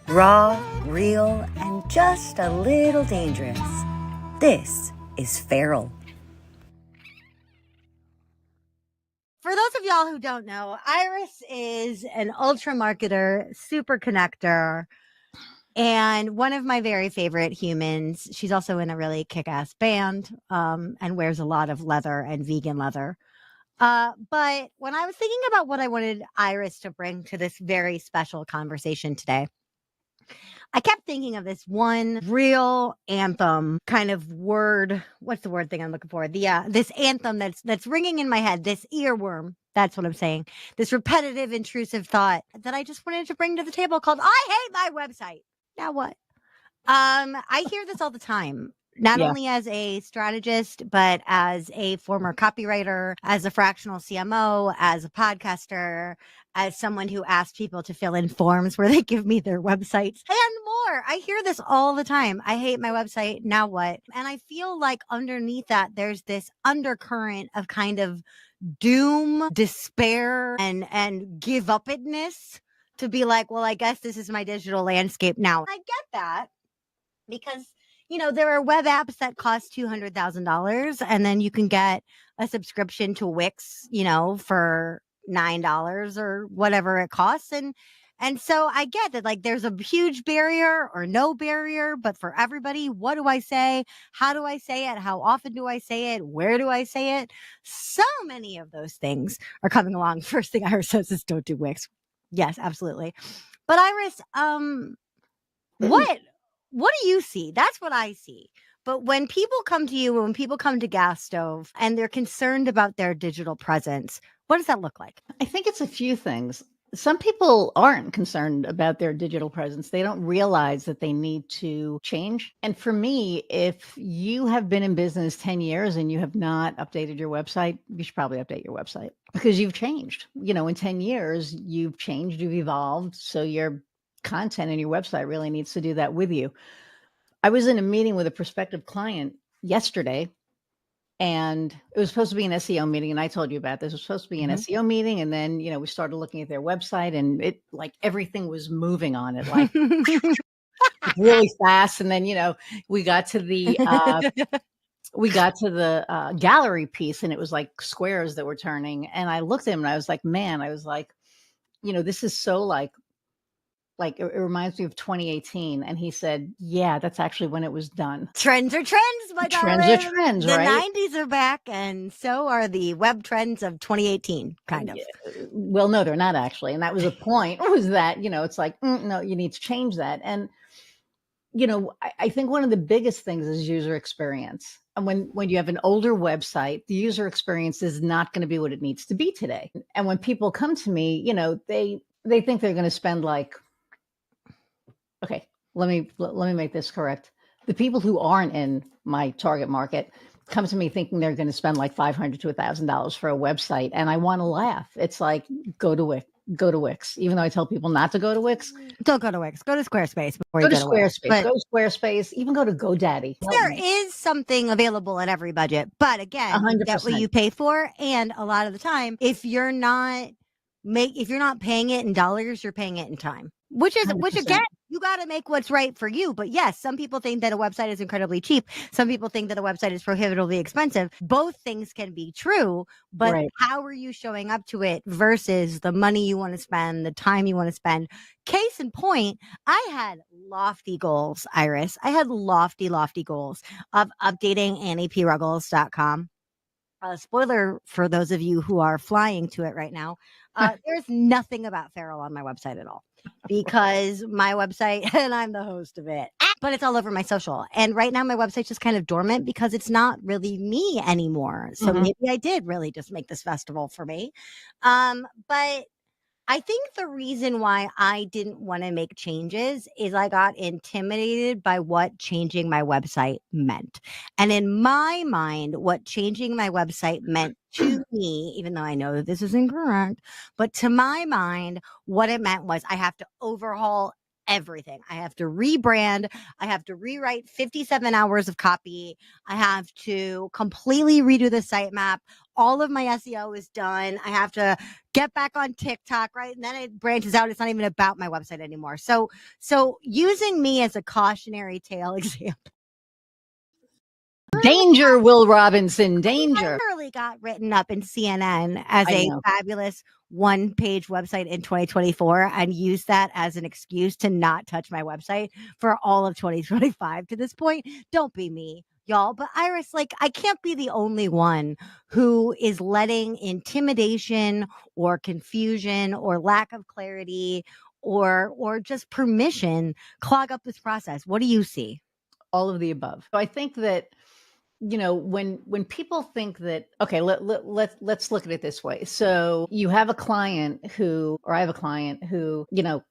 Raw, real, and just a little dangerous. This is Feral. For those of y'all who don't know, Iris is an ultra marketer, super connector, and one of my very favorite humans. She's also in a really kick-ass band and wears a lot of leather and vegan leather. But when I was thinking about what I wanted Iris to bring to this very special conversation today, I kept thinking of this one real anthem kind of word. What's the word thing I'm looking for? This anthem that's ringing in my head, this earworm. That's what I'm saying. This repetitive, intrusive thought that I just wanted to bring to the table called "I hate my website." Now what? I hear this all the time. Not only as a strategist, but as a former copywriter, as a fractional CMO, as a podcaster, as someone who asks people to fill in forms where they give me their websites and more. I hear this all the time. I hate my website. Now what? And I feel like underneath that, there's this undercurrent of kind of doom, despair, and give upness to be like, well, I guess this is my digital landscape now. I get that because there are web apps that cost $200,000 and then you can get a subscription to Wix, for $9 or whatever it costs. And so I get that, like, there's a huge barrier or no barrier, but for everybody, what do I say? How do I say it? How often do I say it? Where do I say it? So many of those things are coming along. First thing Iris says is don't do Wix. Yes, absolutely. But Iris, what do you see? That's what I see. But when people come to you, when people come to Gas Stove and they're concerned about their digital presence, what does that look like? I think it's a few things. Some people aren't concerned about their digital presence. They don't realize that they need to change. And for me, if you have been in business 10 years and you have not updated your website, you should probably update your website because you've changed. In 10 years, you've changed, you've evolved. So your content and your website really needs to do that with you. I was in a meeting with a prospective client yesterday, and it was supposed to be an SEO meeting. And I told you about this. It was supposed to be an SEO meeting. And then, we started looking at their website and it like everything was moving on it like really fast. And then, we got to the, gallery piece and it was like squares that were turning. And I looked at him and I was like, this is so like it reminds me of 2018. And he said, yeah, that's actually when it was done. Trends are trends, my darling. Trends are trends, right? The 90s are back, and so are the web trends of 2018, kind of. Well, no, they're not actually. And that was the point, was that, it's like, no, you need to change that. And, I think one of the biggest things is user experience. And when you have an older website, the user experience is not going to be what it needs to be today. And when people come to me, they think they're going to spend okay, let me make this correct. The people who aren't in my target market come to me thinking they're going to spend like $500 to $1,000 for a website, and I want to laugh. It's like go to Wix. Even though I tell people not to go to Wix, don't go to Wix. Go to Squarespace before you go to Squarespace. Go to Squarespace. Even go to GoDaddy. There is something available at every budget, but again, 100%. That's what you pay for, and a lot of the time, if you're not paying it in dollars, you're paying it in time. Which again, you got to make what's right for you. But yes, some people think that a website is incredibly cheap. Some people think that a website is prohibitively expensive. Both things can be true, but right. How are you showing up to it versus the money you want to spend, the time you want to spend? Case in point, I had lofty goals, Iris. I had lofty goals of updating AnniePRuggles.com. Spoiler for those of you who are flying to it right now. There's nothing about Feral on my website at all because my website, and I'm the host of it, but it's all over my social. And right now my website's just kind of dormant because it's not really me anymore. So maybe I did really just make this festival for me. But I think the reason why I didn't want to make changes is I got intimidated by what changing my website meant. And in my mind, what changing my website meant to me, even though I know that this is incorrect, but to my mind, what it meant was I have to overhaul everything. I have to rebrand. I have to rewrite 57 hours of copy. I have to completely redo the sitemap. All of my SEO is done. I have to get back on TikTok, right? And then it branches out. It's not even about my website anymore. So using me as a cautionary tale example. Danger, Will Robinson, danger. I literally got written up in CNN as a fabulous one-page website in 2024 and used that as an excuse to not touch my website for all of 2025 to this point. Don't be me, y'all. But Iris, like, I can't be the only one who is letting intimidation or confusion or lack of clarity or just permission clog up this process. What do you see? All of the above. So I think that, you know, when people think that, okay, let's look at it this way. So you have a client who, or I have a client who, you know,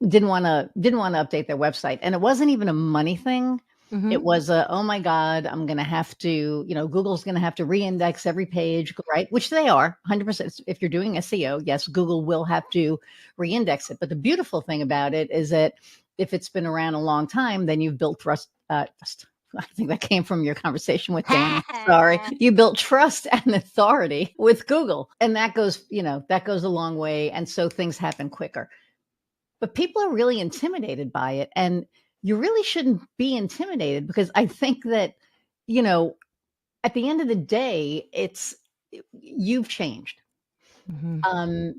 didn't want to update their website, and it wasn't even a money thing. Mm-hmm. It was a, oh my God, I'm going to have to, you know, Google's going to have to reindex every page, right? Which they are 100%. If you're doing SEO, yes, Google will have to reindex it. But the beautiful thing about it is that if it's been around a long time, then you've built trust. I think that came from your conversation with Dan. Sorry. You built trust and authority with Google. And that goes, you know, that goes a long way. And so things happen quicker. But people are really intimidated by it. And you really shouldn't be intimidated, because I think that, you know, at the end of the day, you've changed. Mm-hmm.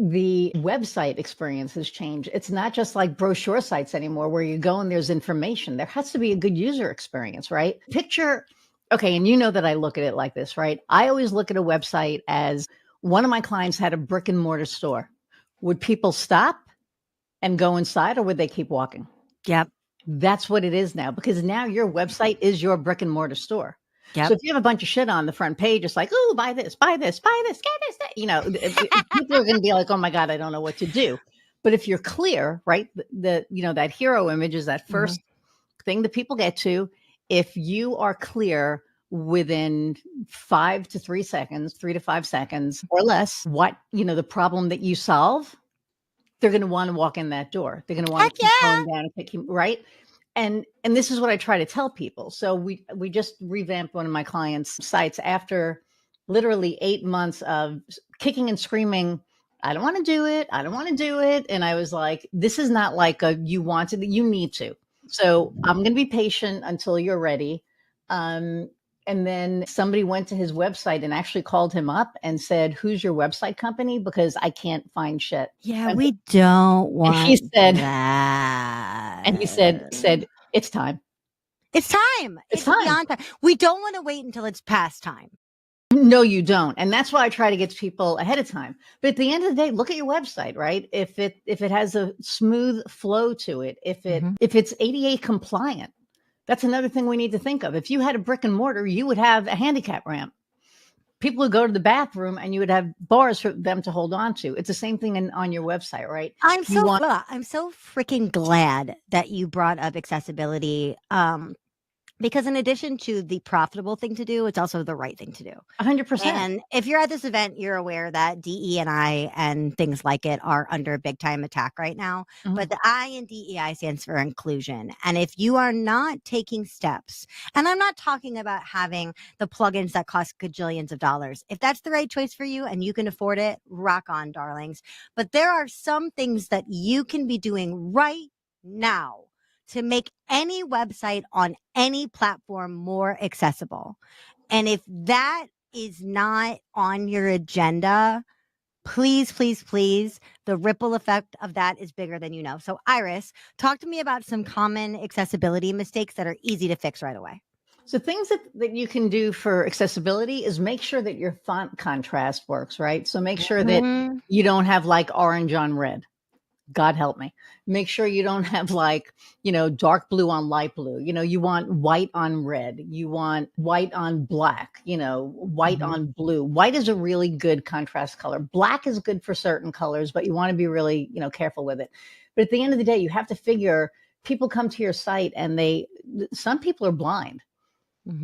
The website experience has changed. It's not just like brochure sites anymore where you go and there's information. There has to be a good user experience, right? Picture, okay, and you know that I look at it like this, right? I always look at a website as, one of my clients had a brick and mortar store. Would people stop and go inside, or would they keep walking? Yep. That's what it is now, because now your website is your brick and mortar store. Yep. So if you have a bunch of shit on the front page, it's like, oh, buy this, get this, that. You know, people are going to be like, oh my God, I don't know what to do. But if you're clear, right, you know, that hero image is that first thing that people get to. If you are clear within 3 to 5 seconds or less, what, you know, the problem that you solve, they're going to want to walk in that door. They're going to want to keep going down and keep, right? And this is what I try to tell people. So we just revamped one of my clients' sites after literally 8 months of kicking and screaming, I don't want to do it. I don't want to do it. And I was like, this is not like a, you want to, you need to. So I'm going to be patient until you're ready. And then somebody went to his website and actually called him up and said, who's your website company? Because I can't find shit. Yeah, we don't want he said, that. And he said, it's time. It's time. It's time. Beyond time. We don't want to wait until it's past time. No, you don't. And that's why I try to get to people ahead of time. But at the end of the day, look at your website, right? If it has a smooth flow to it, if it's ADA compliant, that's another thing we need to think of. If you had a brick and mortar, you would have a handicap ramp. People would go to the bathroom and you would have bars for them to hold on to. It's the same thing on your website, right? I'm so freaking glad that you brought up accessibility. Because in addition to the profitable thing to do, it's also the right thing to do. 100%. And if you're at this event, you're aware that DE&I and things like it are under big time attack right now. Mm-hmm. But the I in DEI stands for inclusion. And if you are not taking steps, and I'm not talking about having the plugins that cost gajillions of dollars. If that's the right choice for you and you can afford it, rock on, darlings. But there are some things that you can be doing right now to make any website on any platform more accessible. And if that is not on your agenda, please, please, please, the ripple effect of that is bigger than you know. So Iris, talk to me about some common accessibility mistakes that are easy to fix right away. So things that you can do for accessibility is make sure that your font contrast works, right? So make sure that you don't have like orange on red. God help me. Make sure you don't have like, you know, dark blue on light blue. You know, you want white on red. You want white on black, you know, white on blue. White is a really good contrast color. Black is good for certain colors, but you want to be really, you know, careful with it. But at the end of the day, you have to figure people come to your site and some people are blind.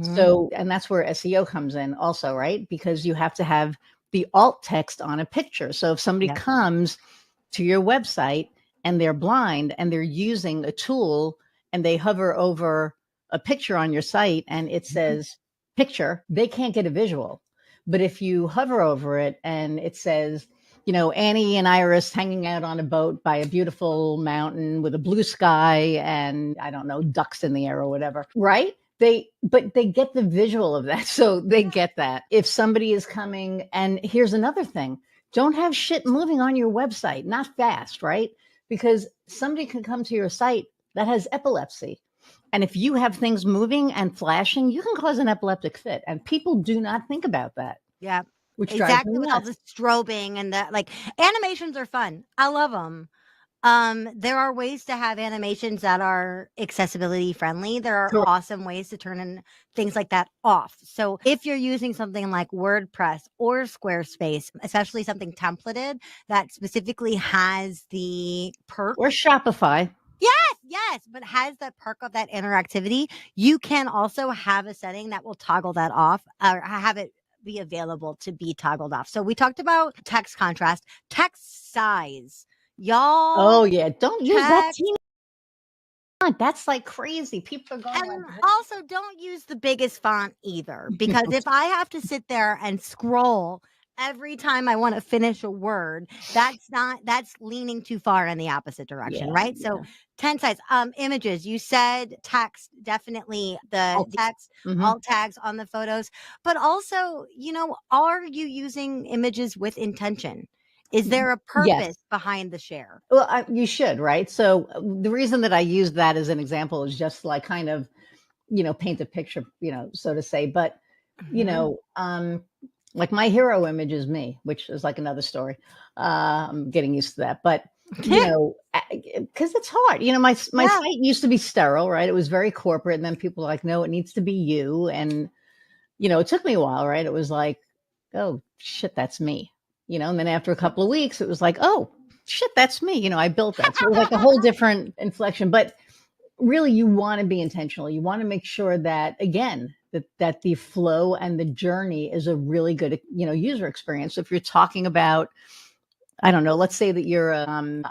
So, and that's where SEO comes in also, right? Because you have to have the alt text on a picture. So if somebody comes to your website and they're blind and they're using a tool and they hover over a picture on your site and it says picture, they can't get a visual. But if you hover over it and it says, Annie and Iris hanging out on a boat by a beautiful mountain with a blue sky and I don't know, ducks in the air or whatever, right? But they get the visual of that. So they get that. If somebody is coming, and here's another thing, don't have shit moving on your website, not fast, right? Because somebody can come to your site that has epilepsy. And if you have things moving and flashing, you can cause an epileptic fit. And people do not think about that. Yeah. Which drives me Exactly, with all nuts. the strobing and the animations are fun. I love them. There are ways to have animations that are accessibility friendly. There are Correct. awesome ways to turn things like that off. So if you're using something like WordPress or Squarespace, especially something templated that specifically has the perk, Or Shopify. yes, but has that perk of that interactivity, you can also have a setting that will toggle that off or have it be available to be toggled off. So we talked about text contrast, text size. Y'all. Oh yeah, don't use that text teeny font. That's like crazy. People are going And like, also, don't use the biggest font either, because if I have to sit there and scroll every time I want to finish a word, that's leaning too far in the opposite direction, right? So 10 size. Images, you said text, definitely the text, alt tags on the photos, but also, are you using images with intention? Is there a purpose behind the share? Well, you should, right? So the reason that I use that as an example is just like kind of, paint a picture, so to say. But, like my hero image is me, which is like another story. I'm getting used to that. But, because it's hard. My site used to be sterile, right? It was very corporate. And then people were like, no, it needs to be you. And, it took me a while, right? It was like, oh, shit, that's me. And then after a couple of weeks, it was like, oh, shit, that's me. I built that. So it was like a whole different inflection. But really, you want to be intentional. You want to make sure that, again, that the flow and the journey is a really good, user experience. So if you're talking about, I don't know, let's say that you're, I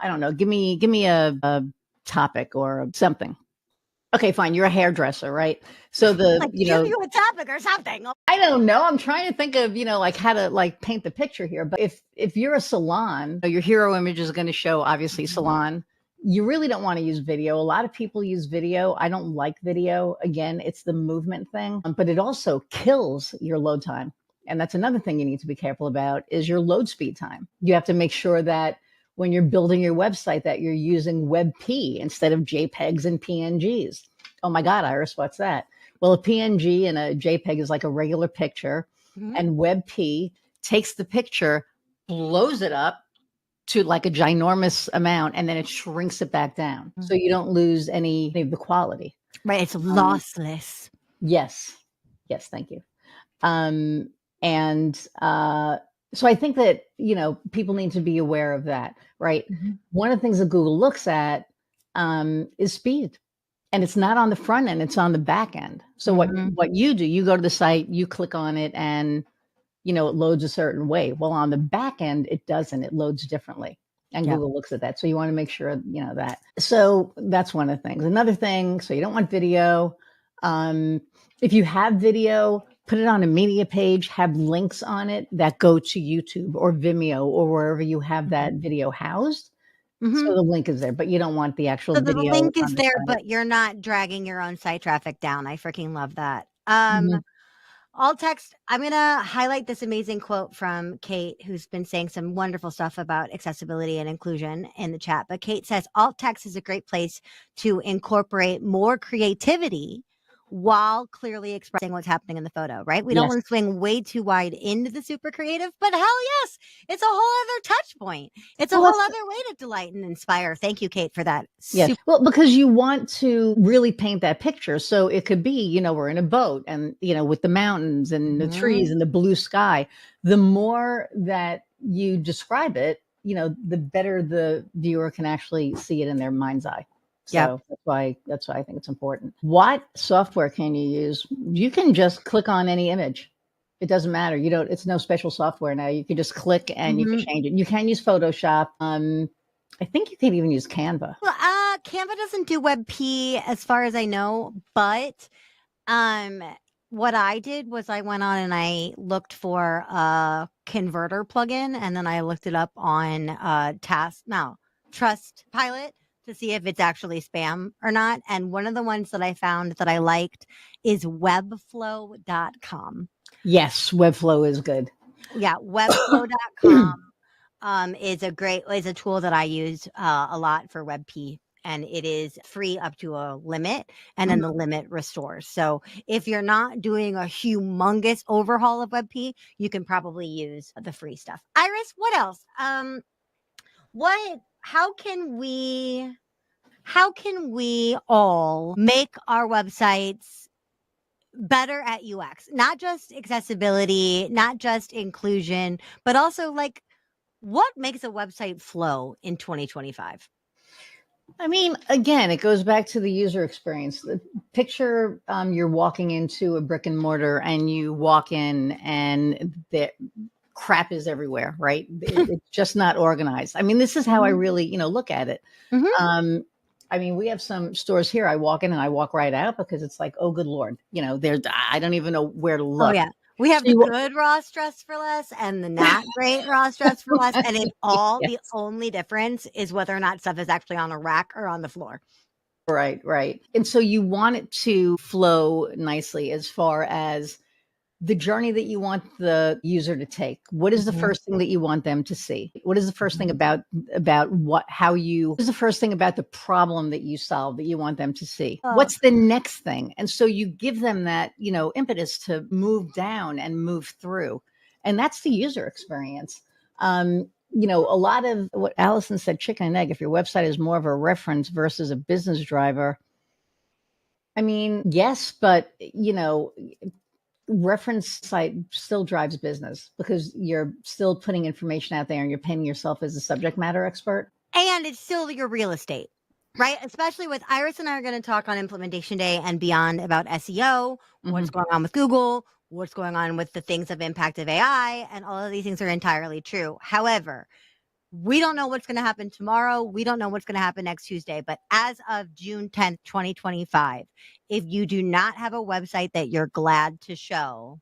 don't know, give me a topic or something. Okay, fine. You're a hairdresser, right? So give you a topic or something. I don't know. I'm trying to think of, like how to paint the picture here. But if you're a salon, your hero image is going to show obviously salon. You really don't want to use video. A lot of people use video. I don't like video. Again, it's the movement thing, but it also kills your load time. And that's another thing you need to be careful about is your load speed time. You have to make sure that when you're building your website that you're using WebP instead of JPEGs and PNGs. Oh my God, Iris, what's that? Well, a PNG and a JPEG is like a regular picture, and WebP takes the picture, blows it up to like a ginormous amount, and then it shrinks it back down. So you don't lose any of the quality. Right. It's lossless. Yes. Yes. Thank you. So I think that, people need to be aware of that, right? One of the things that Google looks at is speed. And it's not on the front end, it's on the back end. So what you do, you go to the site, you click on it and, it loads a certain way. Well, on the back end, it doesn't, it loads differently. And Google looks at that. So you want to make sure, that. So that's one of the things. Another thing, so you don't want video. If you have video, put it on a media page, have links on it that go to YouTube or Vimeo or wherever you have that video housed. So the link is there, but you don't want the actual video. The link is there, but you're not dragging your own site traffic down. I freaking love that. Alt text, I'm going to highlight this amazing quote from Kate, who's been saying some wonderful stuff about accessibility and inclusion in the chat. But Kate says, alt text is a great place to incorporate more creativity while clearly expressing what's happening in the photo, right? We don't want to swing way too wide into the super creative, but hell yes, it's a whole other touch point. It's a whole other way to delight and inspire. Thank you, Kate, for that. Yes. Well, because you want to really paint that picture. So it could be, we're in a boat and, with the mountains and the trees and the blue sky. The more that you describe it, the better the viewer can actually see it in their mind's eye. So that's why I think it's important. What software can you use? You can just click on any image. It doesn't matter. It's no special software now. You can just click and you can change it. You can use Photoshop. I think you can even use Canva. Well, Canva doesn't do WebP as far as I know, but what I did was I went on and I looked for a converter plugin, and then I looked it up on Trustpilot to see if it's actually spam or not. And one of the ones that I found that I liked is webflow.com. Yes, Webflow is good. Yeah, webflow.com is a tool that I use a lot for WebP, and it is free up to a limit, and then the limit restores. So if you're not doing a humongous overhaul of WebP, you can probably use the free stuff. Iris, what else? How can we all make our websites better at UX? Not just accessibility, not just inclusion, but also like what makes a website flow in 2025? I mean, again, it goes back to the user experience. Picture you're walking into a brick and mortar and you walk in and the crap is everywhere, right? It's just not organized. I mean, this is how I really, look at it. Mhm. I mean, we have some stores here. I walk in and I walk right out because it's like, oh, good Lord, I don't even know where to Oh, look. yeah. We have So the you- good raw stress for less and the not great raw stress for less. And the Yes. only difference is whether or not stuff is actually on a rack or on the floor. Right. And so you want it to flow nicely as far as the journey that you want the user to take. What is the first thing that you want them to see? What is the first thing about what is the first thing about the problem that you solve that you want them to see? Oh. What's the next thing? And so you give them that, impetus to move down and move through. And that's the user experience. A lot of what Allison said, chicken and egg, if your website is more of a reference versus a business driver, I mean, yes, but reference site still drives business because you're still putting information out there and you're painting yourself as a subject matter expert. And it's still your real estate, right? Especially with Iris and I are going to talk on implementation day and beyond about SEO, what's going on with Google, what's going on with the things of impact of AI, and all of these things are entirely true. However, we don't know what's going to happen tomorrow. We don't know what's going to happen next Tuesday. But as of June 10th, 2025, if you do not have a website that you're glad to show,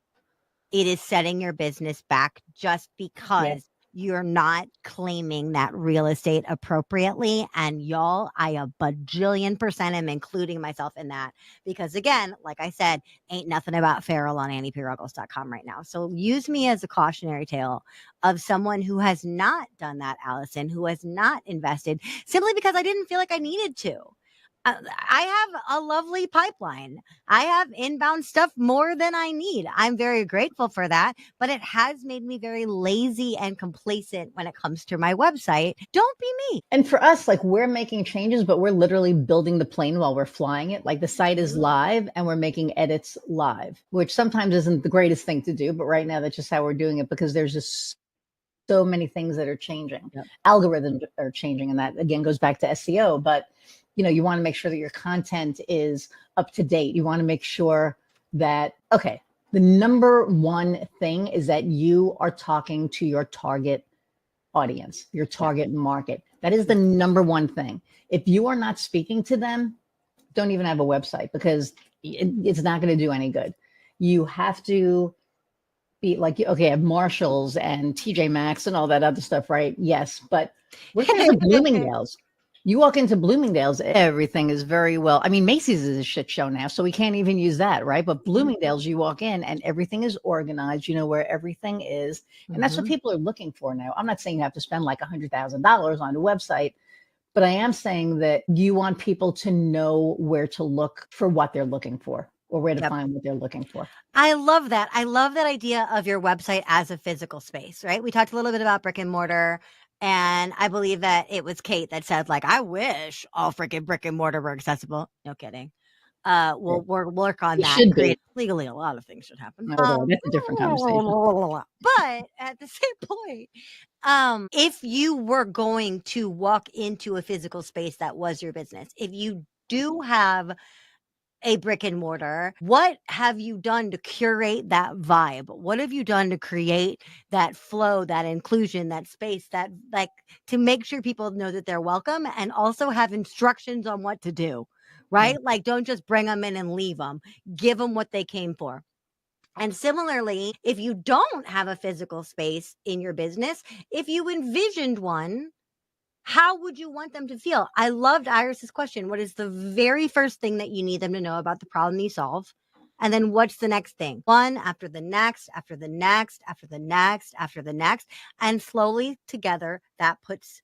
it is setting your business back just because you're not claiming that real estate appropriately. And y'all, I a bajillion% am including myself in that because again, like I said, ain't nothing about feral on AnniePruggles.com right now. So use me as a cautionary tale of someone who has not done that, Allison, who has not invested simply because I didn't feel like I needed to. I have a lovely pipeline. I have inbound stuff more than I need. I'm very grateful for that, but it has made me very lazy and complacent when it comes to my website. Don't be me. And for us, like we're making changes, but we're literally building the plane while we're flying it. Like the site is live and we're making edits live, which sometimes isn't the greatest thing to do. But right now, that's just how we're doing it because there's just so many things that are changing. Algorithms are changing. And that again goes back to SEO. But you want to make sure that your content is up to date. You want to make sure that, okay, the number one thing is that you are talking to your target audience, your target market. That is the number one thing. If you are not speaking to them, don't even have a website because it's not going to do any good. You have to be like, okay, I have Marshalls and TJ Maxx and all that other stuff, right? Yes, but what if there's a Bloomingdale's? You walk into Bloomingdale's, everything is very well. I mean, Macy's is a shit show now, so we can't even use that, right? But Bloomingdale's, you walk in and everything is organized. You know where everything is. And that's what people are looking for now. I'm not saying you have to spend like $100,000 on a website, but I am saying that you want people to know where to look for what they're looking for or where to find what they're looking for. I love that. I love that idea of your website as a physical space, right? We talked a little bit about brick and mortar. And I believe that it was Kate that said, like, I wish all freaking brick and mortar were accessible. No kidding. We'll work on that. Legally, a lot of things should happen. That's a different conversation. But at the same point, if you were going to walk into a physical space that was your business, if you do have a brick and mortar. What have you done to curate that vibe? What have you done to create that flow, that inclusion, that space, that like to make sure people know that they're welcome and also have instructions on what to do, right? Like don't just bring them in and leave them. Give them what they came for. And similarly, if you don't have a physical space in your business, if you envisioned one, how would you want them to feel? I loved Iris's question. What is the very first thing that you need them to know about the problem you solve? And then what's the next thing? One after the next, after the next, after the next, after the next. And slowly together, that puts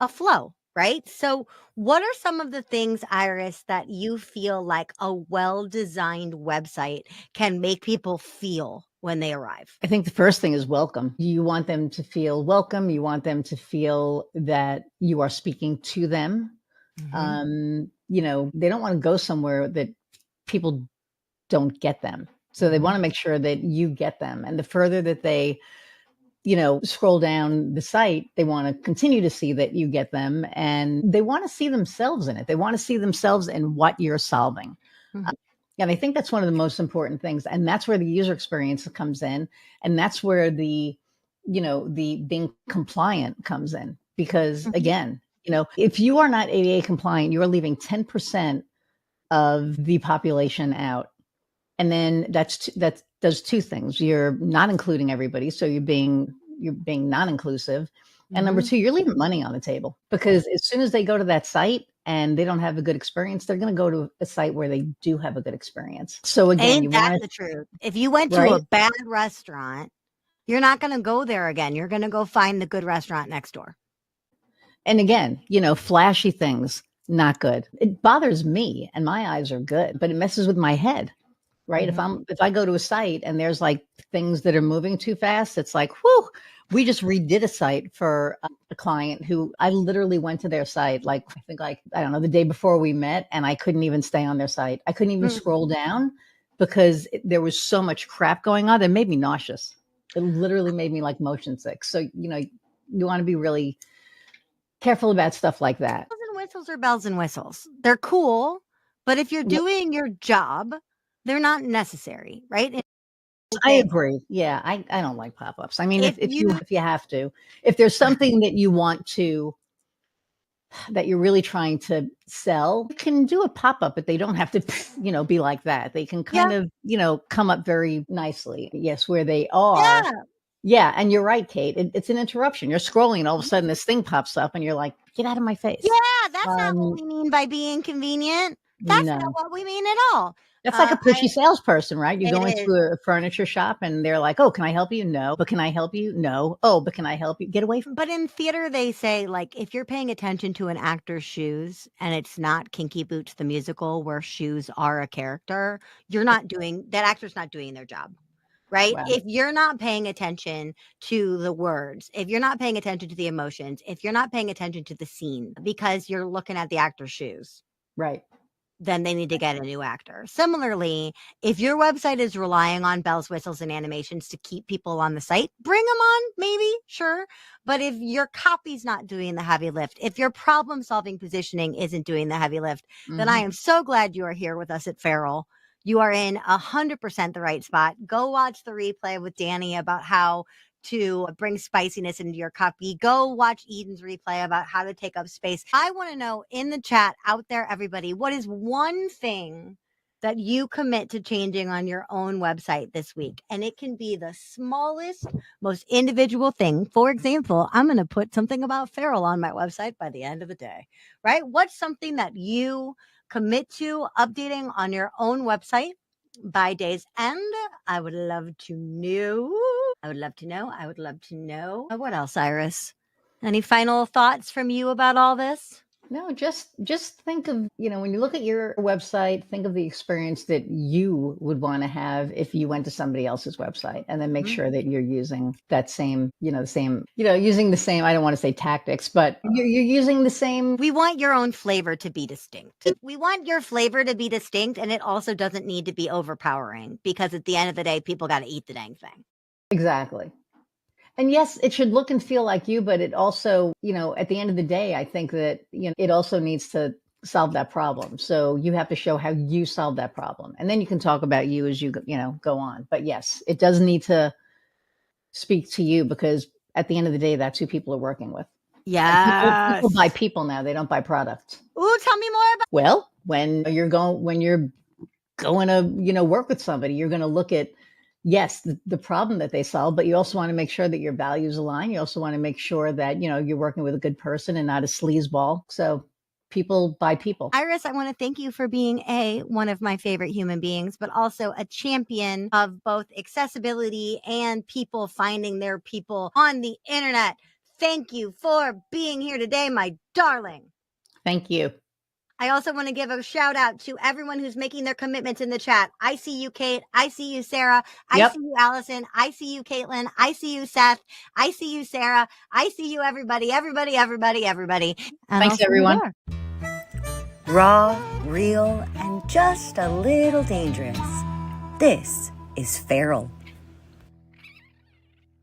a flow, right? So, what are some of the things, Iris, that you feel like a well designed website can make people feel when they arrive? I think the first thing is welcome. You want them to feel welcome. You want them to feel that you are speaking to them. You know, they don't want to go somewhere that people don't get them. So they want to make sure that you get them. And the further that they, you know, scroll down the site, they want to continue to see that you get them, and they want to see themselves in it. They want to see themselves in what you're solving. And I think that's one of the most important things. And that's where the user experience comes in. And that's where the, you know, the being compliant comes in. Because again, you know, if you are not ADA compliant, you are leaving 10% of the population out. And then that does two things. You're not including everybody. So you're being non-inclusive. And number two, you're leaving money on the table, because as soon as they go to that site and they don't have a good experience, they're going to go to a site where they do have a good experience. So again, Ain't that the truth? If you went to a bad restaurant, you're not going to go there again. You're going to go find the good restaurant next door. And again, you know, flashy things, not good. It bothers me, and my eyes are good, but it messes with my head. Right. If I go to a site and there's like things that are moving too fast, it's like, whoo, we just redid a site for a client who I literally went to their site, like, I think like, I don't know, the day before we met, and I couldn't even stay on their site. I couldn't even scroll down because there was so much crap going on that made me nauseous. It literally made me like motion sick. So, you know, you want to be really careful about stuff like that. Bells and whistles are bells and whistles. They're cool, but if you're doing your job, they're not necessary, right? I agree. Yeah, I don't like pop-ups. I mean, if you have to, if there's something that you want to, that you're really trying to sell, you can do a pop-up, but they don't have to, you know, be like that. They can kind of, you know, come up very nicely. Yes, where they are. Yeah, and you're right, Kate. It's an interruption. You're scrolling, and all of a sudden this thing pops up, and you're like, "Get out of my face!" Yeah, that's not what we mean by being convenient. That's not what we mean at all. That's like a pushy salesperson, right? You go into a furniture shop and they're like, "Oh, can I help you?" No. But can I help you? No. Oh, but can I help you? Get away from. But in theater, they say, like, if you're paying attention to an actor's shoes and it's not Kinky Boots the musical where shoes are a character, you're not doing that. Actor's not doing their job. Right? Wow. If you're not paying attention to the words, if you're not paying attention to the emotions, if you're not paying attention to the scene because you're looking at the actor's shoes, right, then they need to get a new actor. Similarly, if your website is relying on bells, whistles, and animations to keep people on the site, bring them on, maybe, sure. But if your copy's not doing the heavy lift, if your problem-solving positioning isn't doing the heavy lift, then I am so glad you are here with us at Feral. You are in 100% the right spot. Go watch the replay with Danny about how to bring spiciness into your copy. Go watch Eden's replay about how to take up space. I want to know in the chat out there, everybody, what is one thing that you commit to changing on your own website this week? And it can be the smallest, most individual thing. For example, I'm going to put something about Feral on my website by the end of the day, right? What's something that you commit to updating on your own website by day's end? I would love to know. I would love to know. I would love to know. What else, Iris? Any final thoughts from you about all this? No, just think of, you know, when you look at your website, think of the experience that you would want to have if you went to somebody else's website, and then make sure that you're using that same, using the same, I don't want to say tactics, but you're using the same. We want your own flavor to be distinct. We want your flavor to be distinct, and it also doesn't need to be overpowering, because at the end of the day, people got to eat the dang thing. Exactly. And yes, it should look and feel like you, but it also, at the end of the day, I think that, it also needs to solve that problem. So you have to show how you solve that problem. And then you can talk about you as you go on. But yes, it does need to speak to you, because at the end of the day, that's who people are working with. And people buy people now, they don't buy products. Ooh, tell me more about. Well, when you're going to, work with somebody, you're going to look at, yes, the problem that they solve, but you also want to make sure that your values align. You also want to make sure that, you're working with a good person and not a sleazeball. So people buy people. Iris, I want to thank you for being one of my favorite human beings, but also a champion of both accessibility and people finding their people on the internet. Thank you for being here today, my darling. Thank you. I also want to give a shout out to everyone who's making their commitments in the chat. I see you, Kate. I see you, Sarah. I see you, Allison. I see you, Caitlin. I see you, Seth. I see you, Sarah. I see you, everybody. And thanks, everyone. Raw, real, and just a little dangerous. This is Feral.